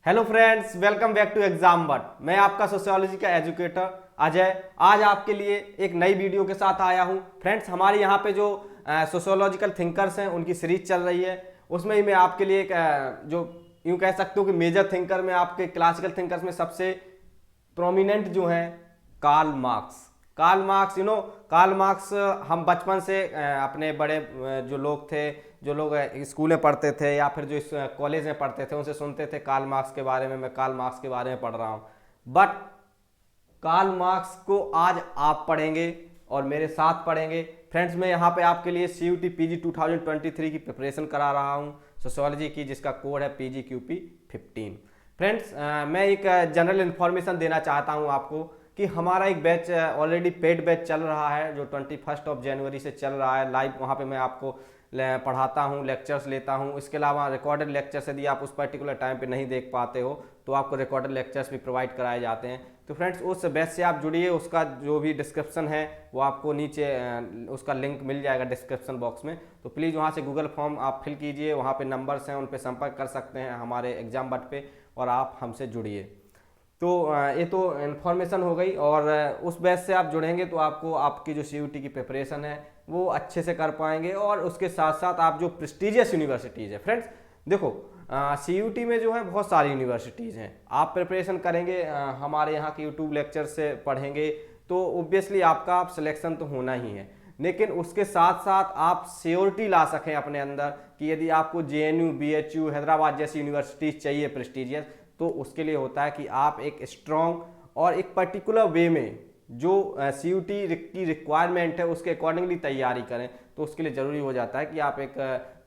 Hello friends, welcome back to exam but. मैं आपका sociology का एजुकेटर अजय आज आपके लिए एक नई वीडियो के साथ आया हूं। फ्रेंड्स, हमारे यहाँ पे जो सोशियोलॉजिकल थिंकर्स हैं उनकी सीरीज चल रही है, उसमें ही मैं आपके लिए एक जो यूं कह सकते हो कि मेजर थिंकर में, आपके क्लासिकल थिंकर्स में सबसे प्रोमिनेंट जो हैं Karl Marx. Karl Marx Karl Marx हम बचपन से अपने बड़े जो लोग थे, जो लोग स्कूल में पढ़ते थे या फिर जो कॉलेज में पढ़ते थे, उनसे सुनते थे कार्ल मार्क्स के बारे में। मैं कार्ल मार्क्स के बारे में पढ़ रहा हूँ, बट कार्ल मार्क्स को आज आप पढ़ेंगे और मेरे साथ पढ़ेंगे। फ्रेंड्स, मैं यहाँ पे आपके लिए CUT PG 2023 की प्रिपरेशन करा रहा हूँ सोशियोलॉजी की, जिसका कोड है PGQP 15। फ्रेंड्स, मैं एक जनरल इन्फॉर्मेशन देना चाहता हूँ आपको कि हमारा एक बैच ऑलरेडी पेड बैच चल रहा है जो 21 जनवरी से चल रहा है लाइव। वहाँ पे मैं आपको पढ़ाता हूँ, लेक्चर्स लेता हूँ। इसके अलावा रिकॉर्डेड लेक्चर्स यदि आप उस पर्टिकुलर टाइम पे नहीं देख पाते हो तो आपको रिकॉर्डेड लेक्चर्स भी प्रोवाइड कराए जाते हैं। तो फ्रेंड्स, उस बैच से आप जुड़िए। उसका जो भी डिस्क्रिप्शन है वो आपको नीचे उसका लिंक मिल जाएगा डिस्क्रिप्शन बॉक्स में। तो प्लीज़ वहाँ से गूगल फॉर्म आप फिल कीजिए, वहाँ पे नंबर्स हैं, उन पर संपर्क कर सकते हैं हमारे एग्जाम बट पे, और आप हमसे जुड़िए। तो ये तो इन्फॉर्मेशन हो गई, और उस बैच से आप जुड़ेंगे तो आपको आपकी जो CUT की प्रिपरेशन है वो अच्छे से कर पाएंगे। और उसके साथ साथ आप जो प्रेस्टिजियस यूनिवर्सिटीज़ है, फ्रेंड्स देखो, CUT में जो है बहुत सारी यूनिवर्सिटीज़ हैं। आप प्रिपरेशन करेंगे, हमारे यहाँ के यूट्यूब लेक्चर से पढ़ेंगे तो ओब्वियसली आपका सिलेक्शन तो होना ही है। लेकिन उसके साथ साथ आप श्योरिटी ला सकें अपने अंदर कि यदि आपको JNU, BHU, हैदराबाद जैसी यूनिवर्सिटीज़ चाहिए प्रेस्टिजियस, तो उसके लिए होता है कि आप एक स्ट्रॉन्ग और एक पर्टिकुलर वे में जो CUT की रिक्वायरमेंट है उसके अकॉर्डिंगली तैयारी करें। तो उसके लिए ज़रूरी हो जाता है कि आप एक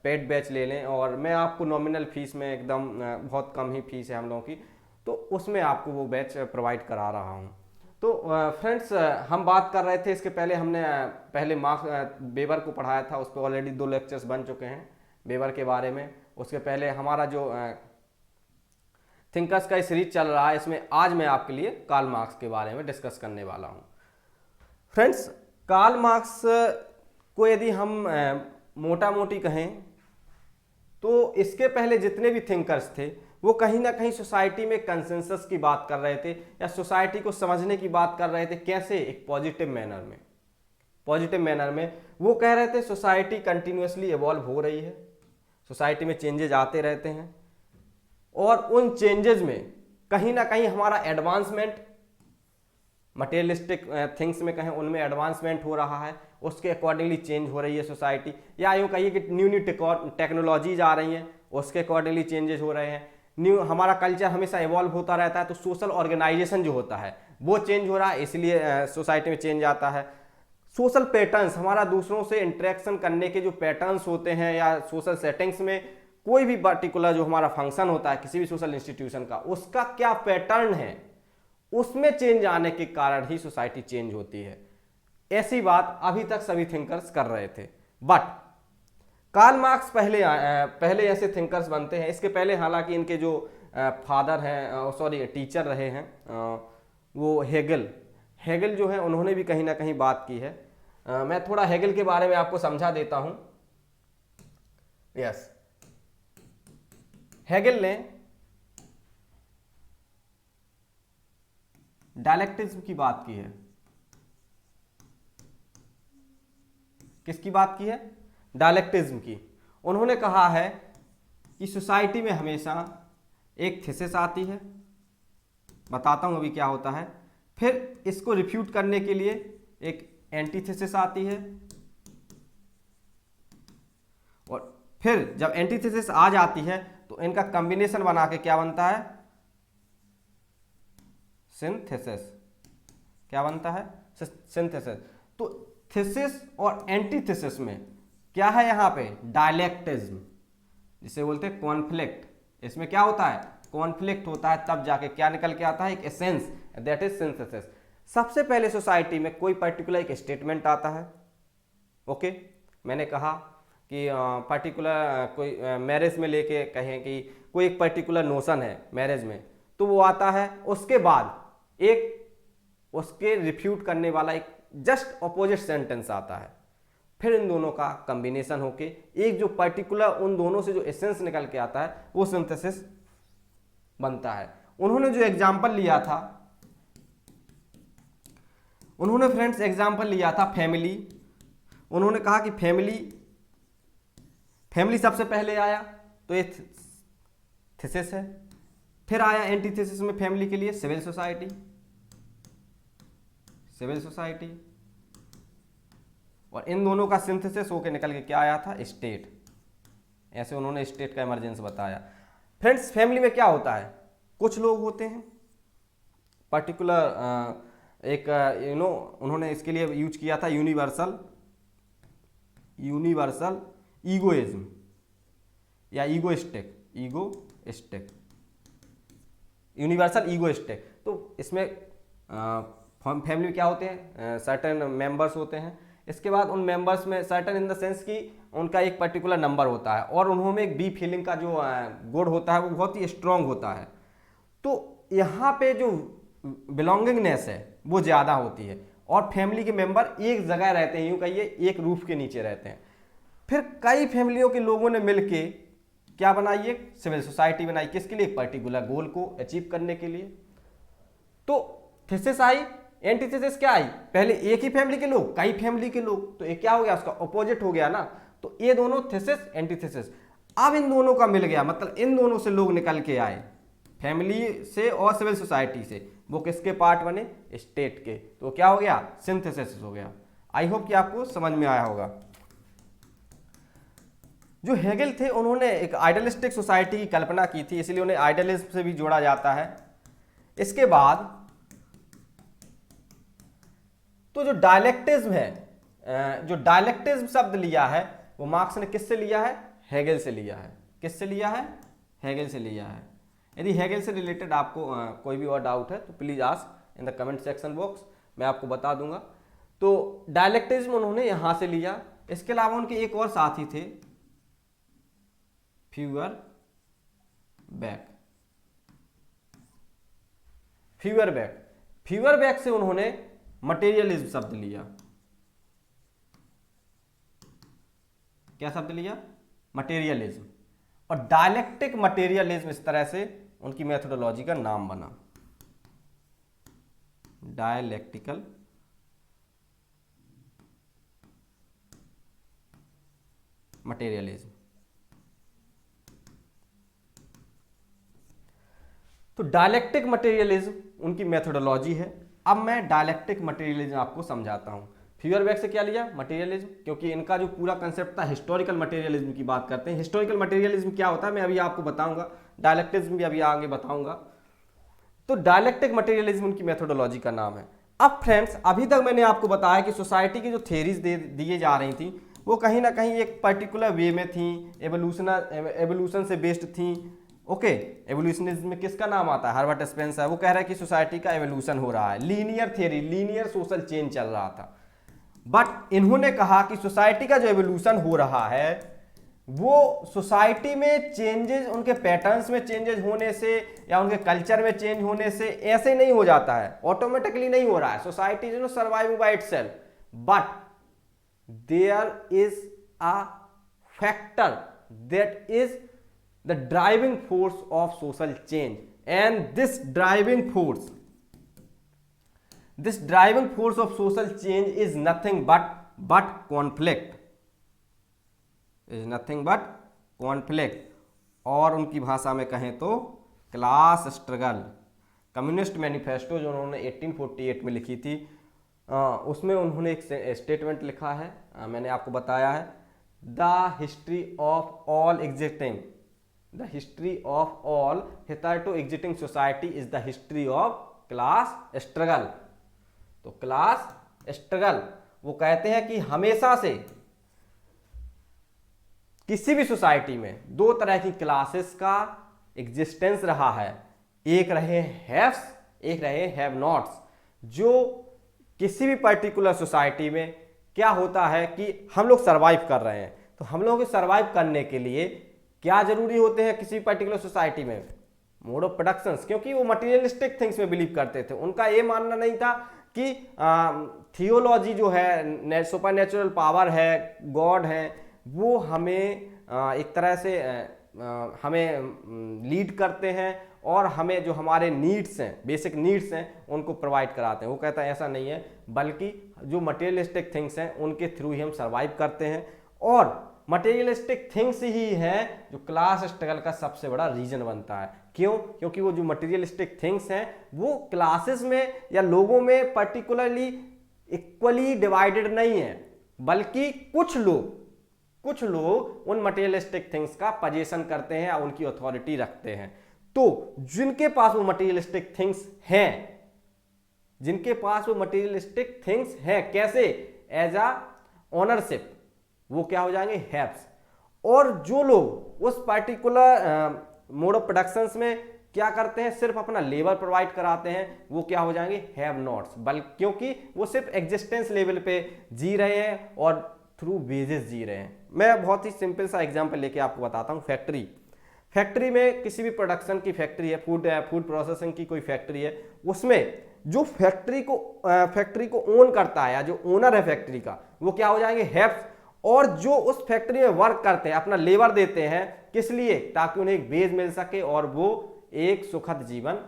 पेड बैच ले लें, और मैं आपको नॉमिनल फीस में, एकदम बहुत कम ही फीस है हम लोगों की, तो उसमें आपको वो बैच प्रोवाइड करा रहा हूँ। तो फ्रेंड्स, हम बात कर रहे थे, इसके पहले हमने पहले बेबर को पढ़ाया था, उस पर ऑलरेडी 2 लेक्चर्स बन चुके हैं बेबर के बारे में। उसके पहले हमारा जो थिंकर्स का सीरीज चल रहा है, इसमें आज मैं आपके लिए कार्ल मार्क्स के बारे में डिस्कस करने वाला हूं। फ्रेंड्स, कार्ल मार्क्स को यदि हम मोटा मोटी कहें तो इसके पहले जितने भी थिंकर्स थे वो कहीं ना कहीं सोसाइटी में कंसेंसस की बात कर रहे थे, या सोसाइटी को समझने की बात कर रहे थे। कैसे? एक पॉजिटिव मैनर में। पॉजिटिव मैनर में वो कह रहे थे सोसाइटी कंटिन्यूसली इवॉल्व हो रही है, सोसाइटी में चेंजेज आते रहते हैं, और उन चेंजेस में कहीं ना कहीं हमारा एडवांसमेंट, मटेरियलिस्टिक थिंग्स में कहें उनमें एडवांसमेंट हो रहा है, उसके अकॉर्डिंगली चेंज हो रही है सोसाइटी। या यूँ कहिए कि न्यू टेक्नोलॉजीज आ रही हैं, उसके अकॉर्डिंगली चेंजेस हो रहे हैं। हमारा कल्चर हमेशा इवॉल्व होता रहता है, तो सोशल ऑर्गेनाइजेशन जो होता है वो चेंज हो रहा है, इसलिए सोसाइटी में चेंज आता है। सोशल पैटर्न्स, हमारा दूसरों से इंटरेक्शन करने के जो पैटर्न्स होते हैं, या सोशल सेटिंग्स में कोई भी पर्टिकुलर जो हमारा फंक्शन होता है किसी भी सोशल इंस्टीट्यूशन का, उसका क्या पैटर्न है, उसमें चेंज आने के कारण ही सोसाइटी चेंज होती है। ऐसी बात अभी तक सभी थिंकर्स कर रहे थे, बट कार्ल मार्क्स पहले ऐसे थिंकर्स बनते हैं। इसके पहले हालांकि इनके जो फादर हैं, टीचर रहे हैं, वो हेगल जो है, उन्होंने भी कहीं ना कहीं बात की है। मैं थोड़ा हेगल के बारे में आपको समझा देता हूं। यस, हेगल ने डायलेक्टिज्म की बात की है। किसकी बात की है? डायलेक्टिज्म की। उन्होंने कहा है कि सोसाइटी में हमेशा एक थीसिस आती है, बताता हूं अभी क्या होता है, फिर इसको रिफ्यूट करने के लिए एक एंटीथेसिस आती है, और फिर जब एंटीथेसिस आ जाती है तो इनका कॉम्बिनेशन बना के क्या बनता है? सिंथेसिस। क्या बनता है? सिंथेसिस। तो थीसिस और एंटीथेसिस में क्या है? यहां पे डायलेक्टिज्म, जिसे बोलते हैं कॉन्फ्लिक्ट। इसमें क्या होता है? कॉन्फ्लिक्ट होता है, तब जाके क्या निकल के आता है? एक एसेंस, दैट इज सिंथेसिस। सबसे पहले सोसाइटी में कोई पर्टिकुलर एक स्टेटमेंट आता है। ओके, मैंने कहा कि पर्टिकुलर कोई मैरिज में लेके कहें कि कोई एक पर्टिकुलर नोशन है मैरिज में, तो वो आता है। उसके बाद एक उसके रिफ्यूट करने वाला एक जस्ट ऑपोजिट सेंटेंस आता है, फिर इन दोनों का कॉम्बिनेशन होके एक जो पर्टिकुलर उन दोनों से जो एसेंस निकल के आता है वो सिंथेसिस बनता है। उन्होंने जो एग्जाम्पल लिया था, उन्होंने फ्रेंड्स एग्जाम्पल लिया था फैमिली। उन्होंने कहा कि फैमिली सबसे पहले आया, तो ये थीसिस है। फिर आया एंटीथेसिस में फैमिली के लिए सिविल सोसाइटी, और इन दोनों का सिंथेसिस होकर निकल के क्या आया था, स्टेट। ऐसे उन्होंने स्टेट का इमरजेंस बताया। फ्रेंड्स फैमिली में क्या होता है, कुछ लोग होते हैं पर्टिकुलर एक उन्होंने इसके लिए यूज किया था यूनिवर्सल ईगोइज्म या ईगोइस्टिक, यूनिवर्सल ईगोइस्टिक। तो इसमें फैमिली में क्या होते हैं, सर्टेन मेंबर्स होते हैं। इसके बाद उन मेंबर्स में सर्टेन इन द सेंस कि उनका एक पर्टिकुलर नंबर होता है, और उन्होंने एक बी फीलिंग का जो गुण होता है वो बहुत ही स्ट्रांग होता है। तो यहाँ पे जो बिलोंगिंगनेस है वो ज़्यादा होती है, और फैमिली के मेंबर एक जगह रहते हैं, यूँ कहिए एक रूफ के नीचे रहते हैं। फिर कई फैमिलियों के लोगों ने मिलके क्या बनाई, एक सिविल सोसाइटी बनाई। किसके लिए, एक पर्टिकुलर गोल को अचीव करने के लिए। तो थीसिस आई, एंटीथेसिस क्या आई, पहले एक ही फैमिली के लोग, कई फैमिली के लोग, तो ये क्या हो गया, उसका ऑपोजिट हो गया ना। तो ये दोनों थीसिस एंटीथेसिस। अब इन दोनों का मिल गया, मतलब इन दोनों से लोग निकल के आए, फैमिली से और सिविल सोसाइटी से। वो किसके पार्ट बने, स्टेट के। तो क्या हो गया, सिंथेसिस हो गया। आई होप कि आपको समझ में आया होगा। जो हेगेल थे उन्होंने एक आइडियलिस्टिक सोसाइटी की कल्पना की थी, इसलिए उन्हें आइडियलिज्म से भी जोड़ा जाता है। इसके बाद तो जो डायलेक्टिज्म है, जो डायलेक्टिज्म शब्द लिया है वो मार्क्स ने किससे लिया है, हेगेल से लिया है। किससे लिया है, हेगेल से लिया है। यदि हेगेल से रिलेटेड आपको कोई भी और डाउट है तो please ask in the comment section box, मैं आपको बता दूंगा। तो डायलेक्टिज्म उन्होंने यहां से लिया। इसके अलावा उनके एक और साथी थे, फ्यूअरबैक से उन्होंने मटेरियलिज्म शब्द लिया। क्या शब्द लिया, मटेरियलिज्म। और डायलेक्टिक मटेरियलिज्म, इस तरह से उनकी मेथोडोलॉजी का नाम बना, डायलेक्टिकल मटेरियलिज्म। तो डायलेक्टिक मटेरियलिज्म उनकी मेथोडोलॉजी है। अब मैं डायलेक्टिक मटेरियलिज्म आपको समझाता हूं। फ्यूअरबैक से क्या लिया, मटेरियलिज्म, क्योंकि इनका जो पूरा कंसेप्ट था हिस्टोरिकल मटेरियलिज्म की बात करते हैं। हिस्टोरिकल मटेरियलिज्म क्या होता है मैं अभी आपको बताऊंगा, डायलेक्टिज्म भी अभी आगे बताऊंगा। तो डायलेक्टिक मटेरियलिज्म उनकी मेथोडोलॉजी का नाम है। अब फ्रेंड्स अभी तक मैंने आपको बताया कि सोसाइटी की जो थ्योरीज दिए जा रही थी वो कहीं ना कहीं एक पर्टिकुलर वे में थी, एवोल्यूशन से बेस्ड थी। ओके, एवोल्यूशनिज्म में किसका नाम आता है, हर्बर्ट स्पेंसर। वो कह रहा है कि सोसाइटी का एवोल्यूशन हो रहा है, linear theory, linear social change चल रहा था। बट इन्होंने कहा कि सोसाइटी का जो एवोल्यूशन हो रहा है वो सोसाइटी में चेंजेस, उनके पैटर्न्स में चेंजेस होने से या उनके कल्चर में चेंज होने से ऐसे नहीं हो जाता है, ऑटोमेटिकली नहीं हो रहा है। Society is not surviving by itself, but there is a factor that is the driving force of social change, and this driving force of social change is nothing but conflict, और उनकी भाषा में कहें तो क्लास स्ट्रगल। कम्युनिस्ट मैनिफेस्टो जो उन्होंने 1848 में लिखी थी, उसमें उन्होंने एक स्टेटमेंट लिखा है, मैंने आपको बताया है, the history of all existing hitherto existing society is the history of class struggle। तो क्लास स्ट्रगल, वो कहते हैं कि हमेशा से किसी भी सोसाइटी में दो तरह की क्लासेस का एग्जिस्टेंस रहा है, एक रहे हैव्स, एक रहे हैव नॉट्स। जो किसी भी पर्टिकुलर सोसाइटी में क्या होता है कि हम लोग सर्वाइव कर रहे हैं, तो हम लोगों को सर्वाइव करने के लिए क्या जरूरी होते हैं किसी पर्टिकुलर सोसाइटी में, मोड ऑफ प्रोडक्शन, क्योंकि वो मटेरियलिस्टिक थिंग्स में बिलीव करते थे। उनका ये मानना नहीं था कि थियोलॉजी जो है, सुपर नेचुरल पावर है, गॉड है, वो हमें एक तरह से हमें लीड करते हैं और हमें जो हमारे नीड्स हैं, बेसिक नीड्स हैं, उनको प्रोवाइड कराते हैं। वो कहता है ऐसा नहीं है, बल्कि जो मटेरियलिस्टिक थिंग्स हैं उनके थ्रू ही हम सर्वाइव करते हैं, और मटेरियलिस्टिक थिंग्स ही हैं जो क्लास स्ट्रगल का सबसे बड़ा रीजन बनता है। क्यों? क्योंकि वो जो मटेरियलिस्टिक थिंग्स हैं वो क्लासेस में या लोगों में पर्टिकुलरली इक्वली डिवाइडेड नहीं है, बल्कि कुछ लोग उन मटेरियलिस्टिक थिंग्स का पोजीशन करते हैं या उनकी अथॉरिटी रखते हैं। तो जिनके पास वो मटेरियलिस्टिक थिंग्स हैं, कैसे? एज अ ओनरशिप, वो क्या हो जाएंगे? हैव्स। और जो लोग उस पर्टिकुलर मोड ऑफ प्रोडक्शंस में क्या करते हैं, सिर्फ अपना लेबर प्रोवाइड कराते हैं, वो क्या हो जाएंगे? Have nots. बल्कि क्योंकि वो सिर्फ एग्जिस्टेंस लेवल पे जी रहे हैं और थ्रू वेजेस जी रहे हैं। मैं बहुत ही सिंपल सा एग्जांपल लेके आपको बताता हूँ। फैक्ट्री में किसी भी प्रोडक्शन की फैक्ट्री है, फूड प्रोसेसिंग की कोई फैक्ट्री है, उसमें जो फैक्ट्री को ओन करता है या जो ओनर है फैक्ट्री का, वो क्या हो जाएंगे? हैव्स। और जो उस फैक्ट्री में वर्क करते हैं, अपना लेबर देते हैं, किस लिए? ताकि उन्हें एक वेज मिल सके और वो एक सुखद जीवन,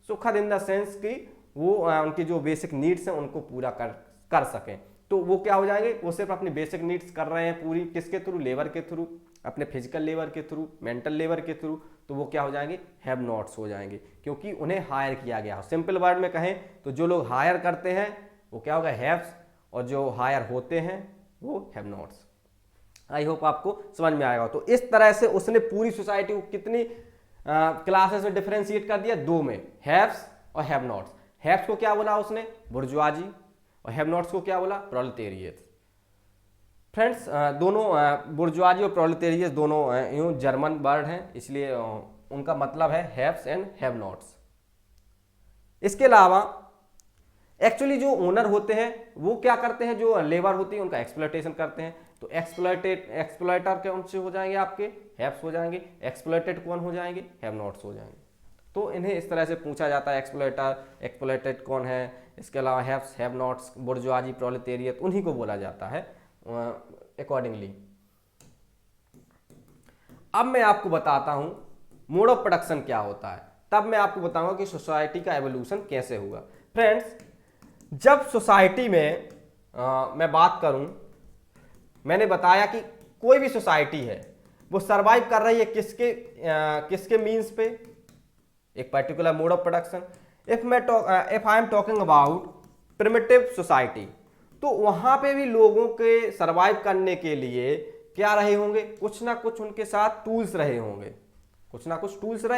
सुखद इन द सेंस कि वो उनकी जो बेसिक नीड्स हैं उनको पूरा कर सकें। तो वो क्या हो जाएंगे? वो सिर्फ अपनी बेसिक नीड्स कर रहे हैं पूरी, किसके थ्रू? लेबर के थ्रू, अपने फिजिकल लेबर के थ्रू, मेंटल लेबर के थ्रू। तो वो क्या हो जाएंगे? हैव नॉट्स हो जाएंगे, क्योंकि उन्हें हायर किया गया हो। सिंपल वर्ड में कहें तो जो लोग हायर करते हैं वो क्या होगा? हैव्स, और जो हायर होते हैं वो हैव नॉट्स। आई होप आपको समझ में आएगा। तो इस तरह से उसने पूरी सोसाइटी को कितनी क्लासेस में डिफरेंशिएट कर दिया? 2 में, हैव्स और हैव नॉट्स। हैव्स को क्या बोला उसने? बुर्जुआजी, और हैव नॉट्स को क्या बोला? प्रोलेटेरियट। फ्रेंड्स, दोनों बुर्जुआजी और प्रोलेटेरियट दोनों यूं जर्मन वर्ड हैं, इसलिए उनका मतलब है हैव्स एंड हैव नॉट्स। इसके अलावा एक्चुअली जो ओनर होते हैं वो क्या करते हैं? जो लेबर होती है उनका एक्सप्लॉयटेशन करते हैं। तो एक्सप्लॉयटर कौन से हो जाएंगे? आपके हैव्स हो जाएंगे। एक्सप्लॉयटेड कौन हो जाएंगे? हैव नॉट्स हो जाएंगे। तो इन्हें इस तरह से पूछा जाता है, एक्सप्लॉयटेड कौन है। इसके अलावा haves, have nots, bourgeoisie, proletariat, उन्हीं को बोला जाता है अकॉर्डिंगली। अब मैं आपको बताता हूं मोड ऑफ प्रोडक्शन क्या होता है, तब मैं आपको बताऊंगा कि सोसाइटी का एवोल्यूशन कैसे हुआ। फ्रेंड्स, जब सोसाइटी में मैं बात करूं, मैंने बताया कि कोई भी सोसाइटी है वो सरवाइव कर रही है किसके मींस पे? एक particular mode of production. If I am talking about primitive society, तो वहां पे भी लोगों के सरवाइव करने के लिए क्या रहे होंगे? कुछ ना कुछ उनके साथ टूल्स रहे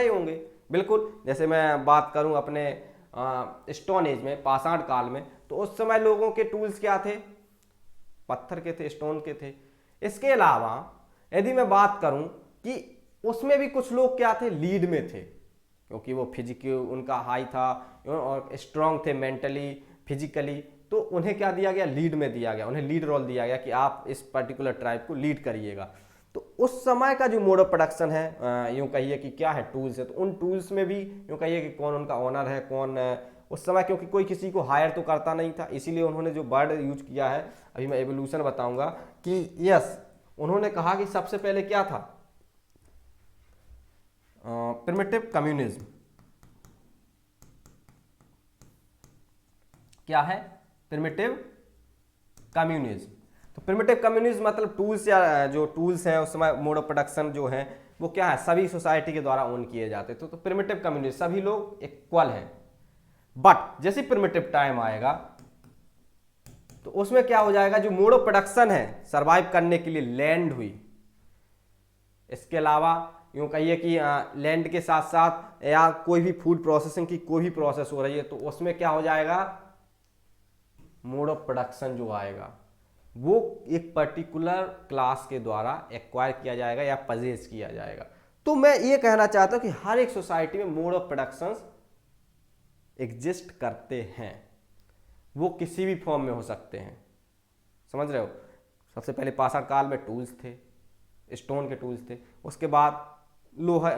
होंगे, बिल्कुल। जैसे मैं बात करूं अपने स्टोन एज में, पाषाण काल में, तो उस समय लोगों के टूल्स क्या थे? पत्थर के थे, स्टोन के थे। इसके अलावा यदि मैं बात करूं कि उसमें भी कुछ लोग क्या थे? लीड में थे, क्योंकि वो फिजिकल उनका हाई था और स्ट्रांग थे मेंटली, फिजिकली। तो उन्हें क्या दिया गया? लीड में दिया गया, उन्हें लीड रोल दिया गया कि आप इस पर्टिकुलर ट्राइब को लीड करिएगा। तो उस समय का जो मोड ऑफ प्रोडक्शन है, यूं कहिए कि क्या है? टूल्स है। तो उन टूल्स में भी यूं कहिए कि कौन उनका ओनर है, कौन उस समय, क्योंकि कोई किसी को हायर तो करता नहीं था, इसीलिए उन्होंने जो वर्ड यूज किया है, अभी मैं एवोल्यूशन बताऊंगा, कि यस, उन्होंने कहा कि सबसे पहले क्या था? Primitive communism. क्या है? Primitive communism. तो प्रिमिटिव कम्युनिज्म मतलब टूल्स, या जो टूल्स हैं उस समय मोड ऑफ प्रोडक्शन जो है वो क्या है? सभी सोसाइटी के द्वारा ओन किए जाते थे। तो प्रिमिटिव कम्युनिज्म, सभी लोग इक्वल हैं। बट जैसे प्रिमिटिव टाइम आएगा तो उसमें क्या हो जाएगा? जो मोड ऑफ प्रोडक्शन है सर्वाइव करने के लिए लैंड हुई। इसके अलावा यूं कहिए कि लैंड के साथ साथ या कोई भी फूड प्रोसेसिंग की कोई भी प्रोसेस हो रही है, तो उसमें क्या हो जाएगा? मोड ऑफ प्रोडक्शन जो आएगा वो एक पर्टिकुलर क्लास के द्वारा एक्वायर किया जाएगा या परचेज किया जाएगा। तो मैं ये कहना चाहता हूं कि हर एक सोसाइटी में मोड ऑफ प्रोडक्शन एग्जिस्ट करते हैं, वो किसी भी फॉर्म में हो सकते हैं। समझ रहे हो? सबसे पहले पाषाण काल में टूल्स थे, स्टोन के टूल्स थे। उसके बाद लोहा,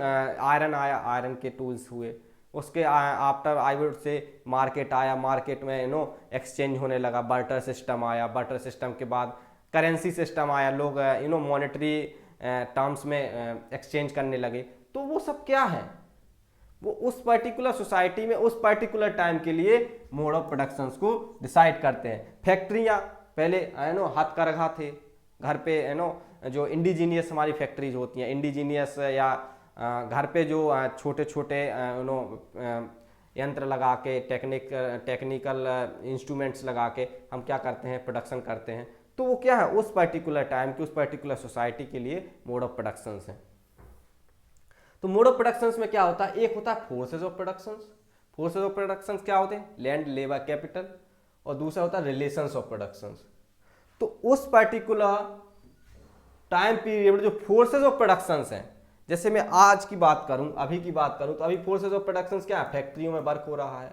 आयरन आया, आयरन के टूल्स हुए। उसके आफ्टर आई वुड से मार्केट आया, मार्केट में एक्सचेंज होने लगा, बार्टर सिस्टम आया, बार्टर सिस्टम के बाद करेंसी सिस्टम आया, लोग मॉनेटरी टर्म्स में एक्सचेंज करने लगे। तो वो सब क्या है? वो उस पर्टिकुलर सोसाइटी में उस पर्टिकुलर टाइम के लिए मोड ऑफ प्रोडक्शन को डिसाइड करते हैं। फैक्ट्रियाँ पहले हथकरघा थे, घर पे जो इंडिजीनियस हमारी फैक्ट्रीज होती हैं, इंडिजीनियस या घर पे जो छोटे छोटे यंत्र लगा के टेक्निकल इंस्ट्रूमेंट्स लगा के हम क्या करते हैं, प्रोडक्शन करते हैं। तो वो क्या है, उस पर्टिकुलर टाइम की उस पर्टिकुलर सोसाइटी के लिए मोड ऑफ प्रोडक्शन है। तो मोड ऑफ प्रोडक्शन में क्या होता है, एक होता है forces of production. Forces of production क्या होते हैं, लैंड, लेबर, कैपिटल, और दूसरा होता है रिलेशंस ऑफ प्रोडक्शन। तो उस पर्टिकुलर टाइम पीरियड में जो फोर्सेज ऑफ प्रोडक्शन हैं, जैसे मैं आज की बात करूं, अभी की बात करूं, तो अभी फोर्सेज ऑफ प्रोडक्शन क्या है, फैक्ट्रियों में वर्क हो रहा है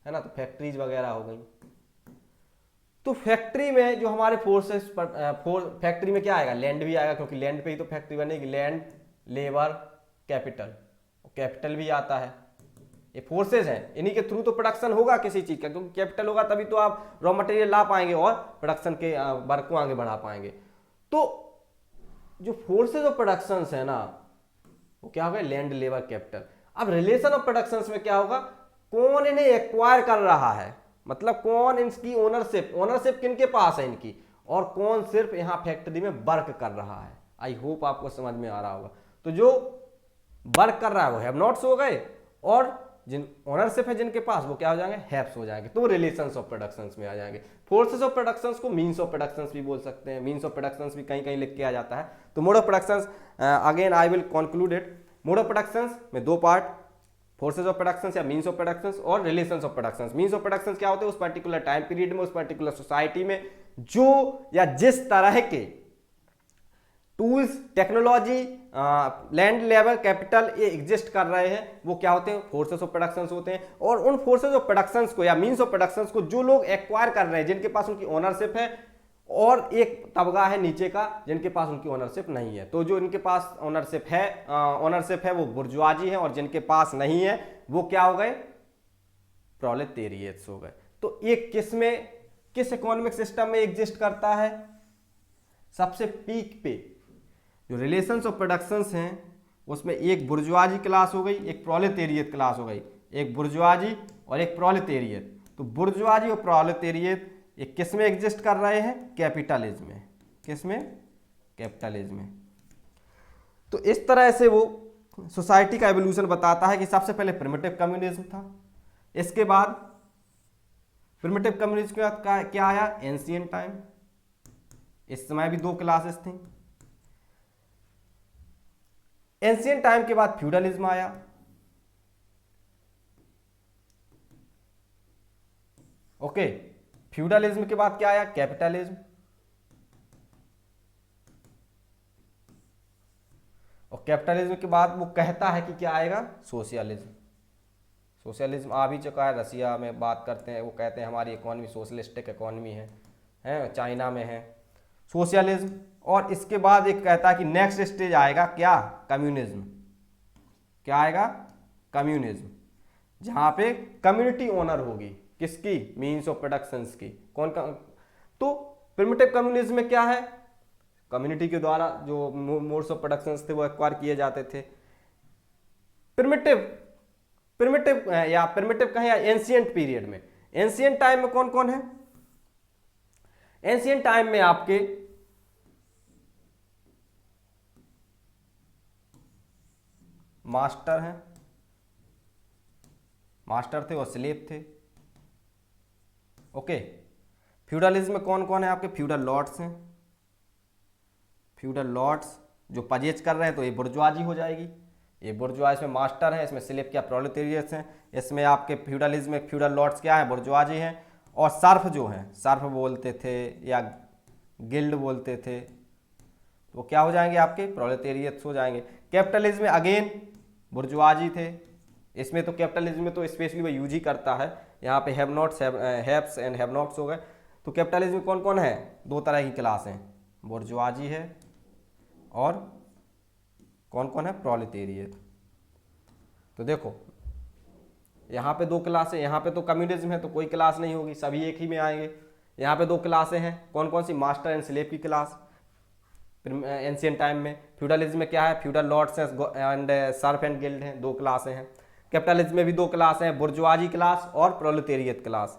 ना, तो फैक्ट्रीज वगैरह हो गई। तो फैक्ट्री में जो हमारे फोर्सेस फैक्ट्री में क्या आएगा, लैंड भी आएगा, क्योंकि लैंड पे ही तो फैक्ट्री बनेगी। लैंड, लेबर, कैपिटल, कैपिटल भी आता है। ये फोर्सेज हैं, इन्हीं के थ्रू तो प्रोडक्शन होगा किसी चीज का, क्योंकि कैपिटल होगा तभी तो आप रॉ मटेरियल ला पाएंगे और प्रोडक्शन के वर्क को आगे बढ़ा पाएंगे। तो जो फोर्सेज ऑफ प्रोडक्शन है ना, वो क्या होगा, लैंड, लेबर, कैपिटल। अब रिलेशन ऑफ प्रोडक्शन में क्या होगा, कौन इन्हें एक्वायर कर रहा है, मतलब कौन इनकी ओनरशिप किनके पास है इनकी, और कौन सिर्फ यहाँ फैक्ट्री में वर्क कर रहा है। आई होप आपको समझ में आ रहा होगा। तो जो वर्क कर रहा है वो हैव नॉट्स हो गए, और जिन ओनरशिप है जिनके पास, वो क्या हो जाएंगे, हैव्स हो जाएंगे। तो रिलेशंस ऑफ प्रोडक्शंस में आ जाएंगे। फोर्सेस ऑफ प्रोडक्शंस को मीन्स ऑफ प्रोडक्शंस भी बोल सकते हैं, मीन्स ऑफ प्रोडक्शंस भी कहीं कहीं लिख के आ जाता है। तो mode of productions, again I will conclude it. Mode of productions में दो पार्ट, फोर्सेज ऑफ प्रोडक्शंस या मीन्स ऑफ प्रोडक्शंस और relations of productions. Means of productions क्या होते हैं, उस पर्टिकुलर टाइम पीरियड में, उस पर्टिकुलर सोसाइटी में जो या जिस तरह के tools, technology, land, labour, capital ये एग्जिस्ट कर रहे हैं, वो क्या होते हैं, फोर्सेस ऑफ प्रोडक्शंस होते हैं। और उन फोर्सेस ऑफ प्रोडक्शंस को या मीन्स ऑफ प्रोडक्शंस को जो लोग एक्वायर कर रहे हैं, जिनके पास उनकी ओनरशिप है, और एक तबका है नीचे का जिनके पास उनकी ओनरशिप नहीं है। तो जो इनके पास ओनरशिप है वो बुर्जुआजी है, और जिनके पास नहीं है वो क्या हो गए, प्रोलेटेरिएट्स हो गए। तो ये किस इकोनॉमिक सिस्टम में एग्जिस्ट करता है, सबसे पीक पे जो रिलेशंस ऑफ प्रोडक्शंस हैं उसमें एक बुर्जुआजी क्लास हो गई, एक प्रोलेटेरिएट क्लास हो गई, एक बुर्जुआजी और एक प्रोलेटेरिएट। तो बुर्जुआजी और प्रोलेटेरिएट ये किस में एग्जिस्ट कर रहे हैं, कैपिटलिज्म में। किस में, कैपिटलिज्म में। तो इस तरह से वो सोसाइटी का एवोल्यूशन बताता है कि सबसे पहले प्रिमिटिव कम्युनिज्म था, इसके बाद प्रिमिटिव कम्युनिज्म के बाद क्या आया, एंशिएंट टाइम। इस समय भी दो क्लासेस थी। एंशिएंट टाइम के बाद फ्यूडलिज्म आया, ओके। फ्यूडलिज्म के बाद क्या आया, कैपिटलिज्म, और कैपिटलिज्म के बाद वो कहता है कि क्या आएगा, सोशलिज्म। सोशलिज्म आ भी चुका है, रसिया में बात करते हैं, वो कहते हैं हमारी इकोनॉमी सोशलिस्टिक इकोनॉमी है, चाइना में है सोशलिज्म। और इसके बाद एक कहता है कि नेक्स्ट स्टेज आएगा क्या, कम्युनिज्म। क्या आएगा, कम्युनिज्म, जहां पे कम्युनिटी ओनर होगी, किसकी, मीन्स ऑफ प्रोडक्शंस की। कौन का, तो प्रिमिटिव कम्युनिज्म में क्या है, कम्युनिटी के द्वारा जो मोड्स ऑफ प्रोडक्शंस थे वो एक्वायर किए जाते थे। प्रिमिटिव कहें या एंशिएंट पीरियड में, एंशिएंट टाइम में कौन कौन है, एंशिएंट टाइम में आपके मास्टर हैं, मास्टर थे और स्लेव थे, ओके। फ्यूडलिज्म में कौन कौन है आपके, फ्यूडल लॉर्ड्स हैं, फ्यूडल लॉर्ड्स जो परचेज कर रहे हैं, तो ये बुर्जुआजी हो जाएगी। ये बुर्जुआ, इसमें मास्टर हैं, इसमें स्लेव क्या, प्रोलेटेरियट्स हैं। इसमें आपके फ्यूडलिज्म में फ्यूडल लॉर्ड्स क्या है, बुर्जुआजी हैं। और सर्फ जो हैं, सर्फ बोलते थे या गिल्ड बोलते थे, तो क्या हो जाएंगे आपके, प्रोलेटेरियट्स हो जाएंगे। कैपिटलिज्म में अगेन बुर्जुआजी थे, इसमें तो कैपिटलिज्म में तो स्पेशली वो यूज ही करता है, यहाँ पे have nots, haves and have nots हो गए। तो कैपिटलिज्म में कौन कौन है, दो तरह की क्लास हैं, बुर्जुआजी है और कौन कौन है, प्रोलेटेरिएट। तो देखो यहाँ पे दो क्लासें, यहाँ पे तो कम्युनिज्म है तो कोई क्लास नहीं होगी, सभी एक ही में आएंगे। यहाँ पे दो क्लासें हैं, कौन कौन सी, मास्टर एंड स्लेव की क्लास एंशिएंट टाइम में। फ्यूडलिज्म में क्या है, feudal lords and Surf and guild हैं, दो क्लासें हैं। कैपिटलिज्म में भी दो क्लास हैं, बुर्जुआजी क्लास और प्रोलेटेरिएट क्लास।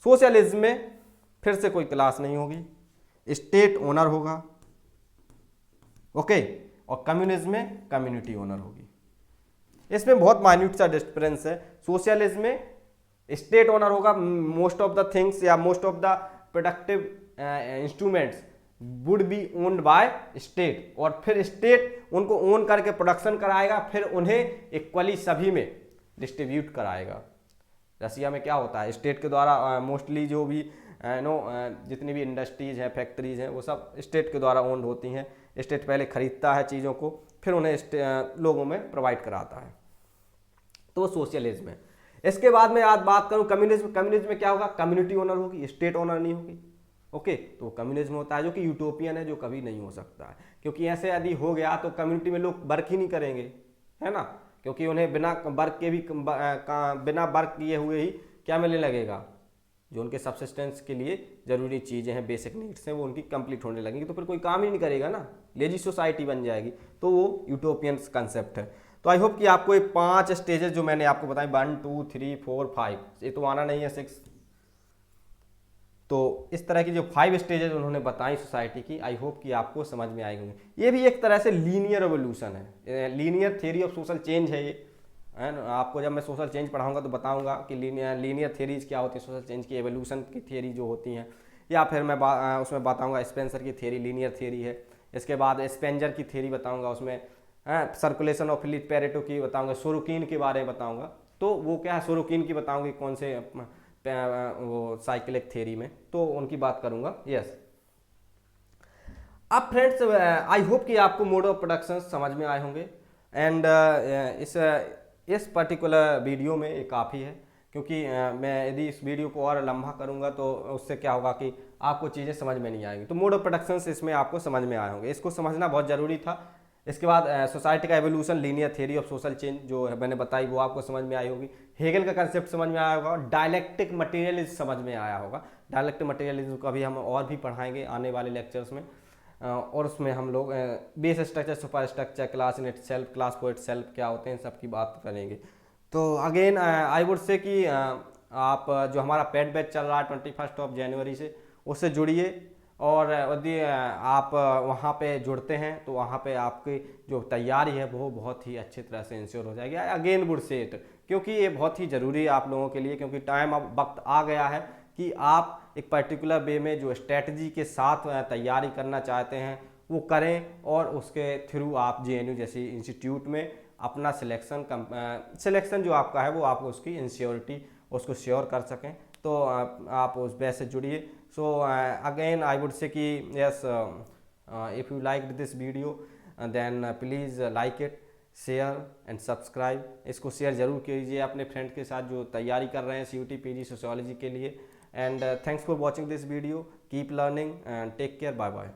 सोशलिज्म में फिर से कोई क्लास नहीं होगी, स्टेट ओनर होगा, ओके, और कम्युनिज्म में कम्युनिटी ओनर होगी। इसमें बहुत माइन्यूट सा डिफरेंस है। सोशलिज्म में स्टेट ओनर होगा, मोस्ट ऑफ द थिंग्स या most of the productive instruments would be owned by state, और फिर स्टेट उनको ओन करके प्रोडक्शन कराएगा, फिर उन्हें इक्वली सभी में डिस्ट्रीब्यूट कराएगा। रसिया में क्या होता है, स्टेट के द्वारा मोस्टली जो भी जितनी भी इंडस्ट्रीज हैं, फैक्ट्रीज हैं, वो सब स्टेट के द्वारा ओन्ड होती हैं। स्टेट पहले खरीदता है चीज़ों को, फिर उन्हें लोगों में प्रोवाइड कराता है, तो सोशलिज्म है। इसके बाद में आज बात करूं कम्युनिज्म। कम्युनिज्म में क्या होगा, कम्युनिटी ओनर होगी, स्टेट ओनर नहीं होगी, ओके। तो कम्युनिज्म होता है जो कि यूटोपियन है, जो कभी नहीं हो सकता है, क्योंकि ऐसे यदि हो गया तो कम्युनिटी में लोग वर्क ही नहीं करेंगे, है ना, क्योंकि उन्हें बिना वर्क के भी बिना वर्क किए हुए ही क्या मिलने लगेगा, जो उनके सब्सिस्टेंस के लिए जरूरी चीज़ें हैं, बेसिक नीड्स हैं, वो उनकी कंप्लीट होने लगेंगी, तो फिर कोई काम ही नहीं करेगा ना, लेजी सोसाइटी बन जाएगी। तो वो यूटोपियन कंसेप्ट है। तो आई होप कि आपको ये 5 स्टेजेस जो मैंने आपको बताई 1 2 3 4 5, ये तो आना नहीं है 6, तो इस तरह की जो 5 स्टेजेस उन्होंने बताई सोसाइटी की, आई होप कि आपको समझ में आएंगे। ये भी एक तरह से लीनियर एवोल्यूशन है, linear theory of social change है ये, है ना। आपको जब मैं सोशल चेंज पढ़ाऊंगा तो बताऊंगा कि लीनियर थ्योरीज क्या होती है, सोशल चेंज की एवोल्यूशन की थ्योरी जो होती हैं, या फिर मैं उसमें बताऊंगा स्पेंसर की थ्योरी लीनियर थ्योरी है। इसके बाद स्पेंजर की थ्योरी बताऊंगा, उसमें सर्कुलेशन ऑफ फिलिप पेरेटो की बताऊंगा, सोरोकिन के बारे में बताऊंगा। तो वो क्या है, सोरोकिन की बताऊंगी कौन से वो साइक्लिक थ्योरी में, तो उनकी बात करूंगा। यस, अब फ्रेंड्स आई होप कि आपको मोड ऑफ प्रोडक्शन समझ में आए होंगे। एंड इस पर्टिकुलर वीडियो में ये काफ़ी है, क्योंकि मैं यदि इस वीडियो को और लंबा करूंगा तो उससे क्या होगा कि आपको चीज़ें समझ में नहीं आएंगी। तो मोड ऑफ प्रोडक्शन इसमें आपको समझ में आए होंगे, इसको समझना बहुत ज़रूरी था। इसके बाद सोसाइटी का evolution, linear theory of social change जो मैंने बताई वो आपको समझ में आई होगी। हेगल का कंसेप्ट समझ में आया होगा, डायलेक्टिक मटेरियलिज्म समझ में आया होगा। डायलेक्टिक मटेरियलिज्म को अभी हम और भी पढ़ाएंगे आने वाले लेक्चर्स में, और उसमें हम लोग base structure, super structure, class in itself, class for itself क्या होते हैं, सबकी बात करेंगे। तो अगेन आई वुड से कि आप जो हमारा पेड बैच चल रहा है 21 जनवरी से, उससे जुड़िए, और यदि आप वहाँ पे जुड़ते हैं तो वहाँ पे आपकी जो तैयारी है वो बहुत ही अच्छी तरह से इंश्योर हो जाएगी। अगेन वुड से इट, क्योंकि ये बहुत ही ज़रूरी है आप लोगों के लिए, क्योंकि टाइम अब वक्त आ गया है कि आप एक पर्टिकुलर वे में जो स्ट्रेटजी के साथ तैयारी करना चाहते हैं वो करें, और उसके थ्रू आप JNU जैसी इंस्टीट्यूट में अपना सिलेक्शन जो आपका है वो आप उसकी इंश्योरिटी उसको श्योर कर सकें। तो आप उस बेस से जुड़िए। So again I would say कि yes, if you like this video then please like it, share and subscribe. इसको शेयर ज़रूर कीजिए अपने फ्रेंड के साथ जो तैयारी कर रहे हैं CUT PG सोशियोलॉजी के लिए। And thanks for watching this video, keep learning and take care, bye bye.